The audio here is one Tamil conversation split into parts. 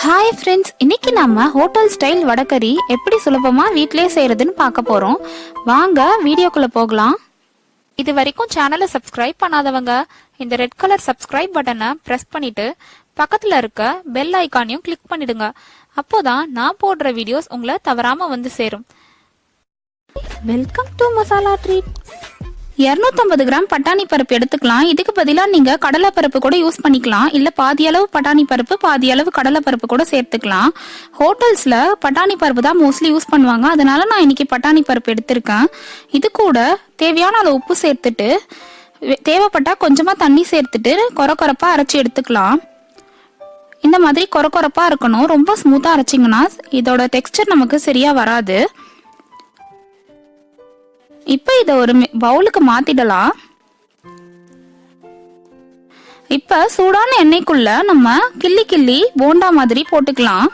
ஹாய் ஃப்ரெண்ட்ஸ், இன்னைக்கு நம்ம ஹோட்டல் ஸ்டைல் வடகறி எப்படி சுலபமா வீட்டிலே செய்யறதுன்னு பார்க்க போறோம். வாங்க வீடியோக்குள்ள போகலாம். இது வரைக்கும் சேனலை சப்ஸ்கிரைப் பண்ணாதவங்க இந்த ரெட் கலர் சப்ஸ்கிரைப் பட்டனை பிரஸ் பண்ணிட்டு பக்கத்துல இருக்க பெல் ஐகானையும் கிளிக் பண்ணிடுங்க. அப்போதான் நான் போடுற வீடியோஸ் உங்களை தவறாம வந்து சேரும். Welcome to masala treat. 250 gram பட்டாணி பருப்பு எடுத்துக்கலாம். இதுக்கு பதிலாக நீங்க கடலை பருப்பு கூட யூஸ் பண்ணிக்கலாம், இல்ல பாதி அளவு பட்டாணி பருப்பு பாதி அளவு கடலை பருப்பு கூட சேர்த்துக்கலாம். ஹோட்டல்ஸ்ல பட்டாணி பருப்பு தான் மோஸ்ட்லி யூஸ் பண்ணுவாங்க, அதனால நான் இன்னைக்கு பட்டாணி பருப்பு எடுத்திருக்கேன். இது கூட தேவையான அளவு உப்பு சேர்த்துட்டு தேவைப்பட்டா கொஞ்சமா தண்ணி சேர்த்துட்டு கொரப்பா அரைச்சி எடுத்துக்கலாம். இந்த மாதிரி கொரப்பா இருக்கணும். ரொம்ப ஸ்மூத்தா அரைச்சிங்கன்னா இதோட டெக்ஸ்டர் நமக்கு சரியா வராது. இப்ப இத ஒரு பவுலுக்கு மாத்திடலாம். இப்ப சூடான எண்ணெய்க்குள்ள நம்ம கிள்ளி போண்டா மாதிரி போட்டுக்கலாம்.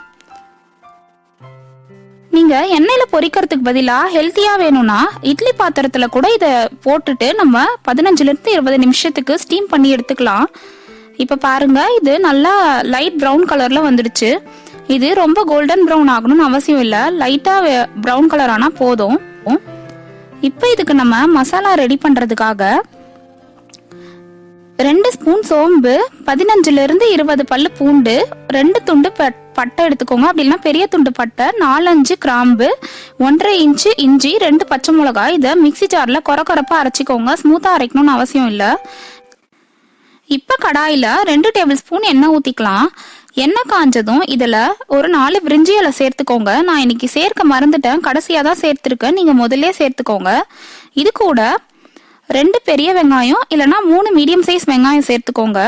நீங்க எண்ணெயில பொரிக்கிறதுக்கு பதிலா ஹெல்த்தியா வேணும்னா இட்லி பாத்திரத்துல கூட இத போட்டுட்டு நம்ம 15 to 20 நிமிஷத்துக்கு ஸ்டீம் பண்ணி எடுத்துக்கலாம். இப்ப பாருங்க, இது நல்லா லைட் பிரவுன் கலர்ல வந்துடுச்சு. இது ரொம்ப கோல்டன் பிரவுன் ஆகணும்னு அவசியம் இல்ல, லைட்டா பிரவுன் கலர் ஆனா போதும். இப்போ இதுக்கு நம்ம மசாலா ரெடி பண்றதுக்காக 2 ஸ்பூன் சோம்பு, 15 to 20 பல்லு பூண்டு, 2 துண்டு பட்டை எடுத்துக்கோங்க. அப்படி இல்லைன்னா பெரிய துண்டு பட்டை, 4-5 கிராம்பு, 1.5 இன்ச்சு இஞ்சி, 2 பச்சை மிளகாய். இதை மிக்சி ஜார்ல கொரப்பா அரைச்சிக்கோங்க. ஸ்மூத்தா அரைக்கணும்னு அவசியம் இல்லை. இப்ப கடாயில 2 டேபிள் ஸ்பூன் எண்ணெய் ஊத்திக்கலாம். எண்ணெய் காஞ்சதும் இதுல ஒரு 4 பிரிஞ்சி இலை சேர்த்துக்கோங்க. நான் இன்னைக்கு சேர்க்க மறந்துட்டேன், கடைசியா தான் சேர்த்திருக்கேன், நீங்க முதல்ல சேர்த்துக்கோங்க. இது கூட 2 பெரிய வெங்காயம் இல்லைன்னா 3 மீடியம் சைஸ் வெங்காயம் சேர்த்துக்கோங்க.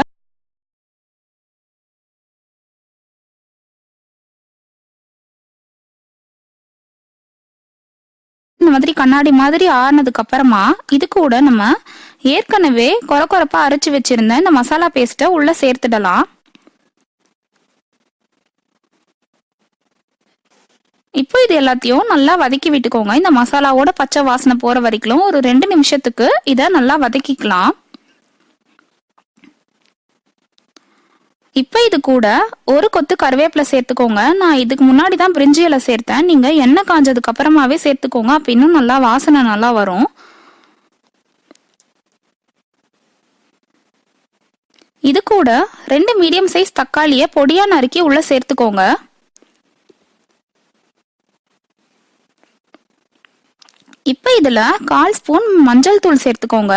இந்த மாதிரி கண்ணாடி மாதிரி ஆறுனதுக்கு அப்புறமா இது கூட நம்ம ஏற்கனவே கொரப்பா அரைச்சு வச்சிருந்த இந்த மசாலா பேஸ்ட்டை உள்ள சேர்த்துடலாம். இப்போ இது எல்லாத்தையும் நல்லா வதக்கி விட்டுக்கோங்க. இந்த மசாலாவோட பச்சை வாசனை போற வரைக்கும் ஒரு 2 நிமிஷத்துக்கு இதை நல்லா வதக்கிக்கலாம். இப்ப இது கூட ஒரு கொத்து கருவேப்பிலை சேர்த்துக்கோங்க. நான் இதுக்கு முன்னாடி தான் பிரிஞ்சி இலை சேர்த்தேன், நீங்க எண்ணெய் காஞ்சதுக்கு அப்புறமாவே சேர்த்துக்கோங்க, அப்ப இன்னும் நல்லா வாசனை நல்லா வரும். இது கூட 2 மீடியம் சைஸ் தக்காளியை பொடியா நறுக்கி உள்ள சேர்த்துக்கோங்க. இப்ப இதுல 1/4 ஸ்பூன் மஞ்சள் தூள் சேர்த்துக்கோங்க.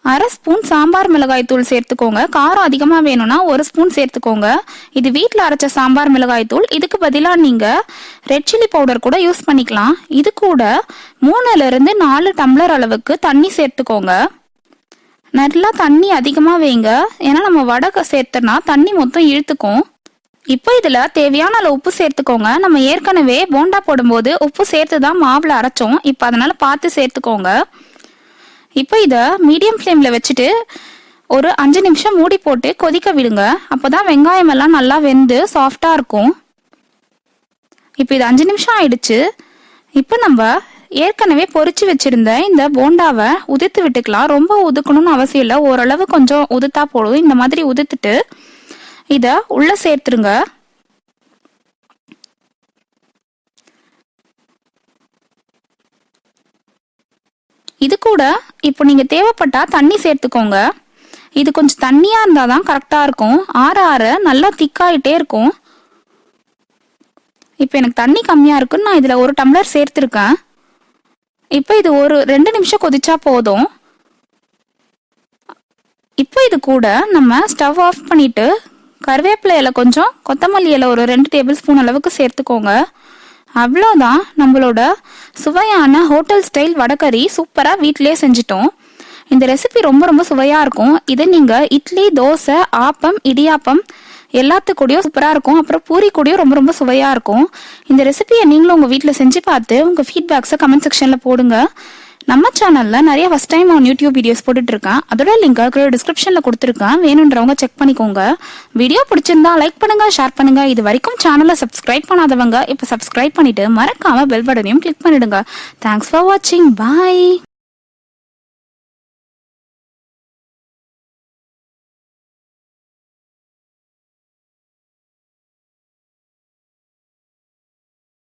1/2 ஸ்பூன் சாம்பார் மிளகாய் தூள் சேர்த்துக்கோங்க. காரம் அதிகமா வேணும்னா 1 ஸ்பூன் சேர்த்துக்கோங்க. இது வீட்டில் அரைச்ச சாம்பார் மிளகாய் தூள். இதுக்கு பதிலா நீங்க ரெட் சில்லி பவுடர் கூட யூஸ் பண்ணிக்கலாம். இது கூட 3 to 4 டம்ளர் அளவுக்கு தண்ணி சேர்த்துக்கோங்க. நல்லா தண்ணி அதிகமா வைங்க, ஏன்னா நம்ம வடை சேர்த்தனா தண்ணி மொத்தம் இழுத்துக்கும். இப்போ இதுல தேவையான அளவு உப்பு சேர்த்துக்கோங்க. நம்ம ஏற்கனவே போண்டா போடும்போது உப்பு சேர்த்துதான் மாவுல அரைச்சோம், இப்போ அதனால பார்த்து சேர்த்துக்கோங்க. இப்போ இத மீடியம் ஃப்ளேம்ல வச்சுட்டு ஒரு 5 நிமிஷம் மூடி போட்டு கொதிக்க விடுங்க. அப்பதான் வெங்காயம் எல்லாம் நல்லா வெந்து சாஃப்டா இருக்கும். இப்போ இது 5 நிமிஷம் ஆயிடுச்சு. இப்போ நம்ம ஏற்கனவே பொரிச்சு வச்சிருந்த இந்த போண்டாவை உதிர்த்து விட்டுக்கலாம். ரொம்ப உதுக்கணும்னு அவசியம் இல்லை, ஓரளவு கொஞ்சம் உதுத்தா போடும். இந்த மாதிரி உதுத்துட்டு இத உள்ள சேர்த்துருங்க. இது கூட இப்போ நீங்க தேவைப்பட்டா தண்ணி சேர்த்துக்கோங்க. இது கொஞ்சம் தண்ணியா இருந்தாதான் கரெக்டா இருக்கும். ஆற நல்லா திக்காயிட்டே இருக்கும். இப்போ எனக்கு தண்ணி கம்மியா இருக்குன்னு நான் இதுல 1 டம்ளர் சேர்த்திருக்கேன். இப்போ இது ஒரு 2 நிமிஷம் கொதிச்சா போதும். இப்போ இது கூட நம்ம ஸ்டவ் ஆஃப் பண்ணிட்டு கருவேப்பிலை இலை கொஞ்சம், கொத்தமல்லி இலை ஒரு 2 டேபிள் ஸ்பூன் அளவுக்கு சேர்த்துக்கோங்க. அவ்வளோதான், நம்மளோட சுவையான ஹோட்டல் ஸ்டைல் வடகறி சூப்பரா வீட்டிலே செஞ்சிட்டோம். இந்த ரெசிபி ரொம்ப சுவையா இருக்கும். இதை நீங்க இட்லி, தோசை, ஆப்பம், இடியாப்பம் எல்லாத்துக்கூடயும் சூப்பரா இருக்கும். அப்புறம் பூரி கூடயும் ரொம்ப சுவையா இருக்கும். இந்த ரெசிபியை நீங்களும் உங்க வீட்டில் செஞ்சு பார்த்து உங்க ஃபீட்பேக்ஸை கமெண்ட் செக்ஷன்ல போடுங்க. நம்ம சேனல்ல நிறைய first time on YouTube videos போட்டுட்டு இருக்கேன், அதோட லிங்க் டிஸ்கிரிப்ஷன்ல கொடுத்துருக்கேன், வேணுன்றவங்க செக் பண்ணிக்கோங்க. வீடியோ பிடிச்சிருந்தா லைக் பண்ணுங்க, ஷேர் பண்ணுங்க. இது வரைக்கும் சேனலை சப்ஸ்கிரைப் பண்ணாதவங்க இப்ப சப்ஸ்கிரைப் பண்ணிட்டு மறக்காம பெல் பட்டனையும் கிளிக் பண்ணிடுங்க. தேங்க்ஸ் ஃபார் வாட்சிங். பாய்.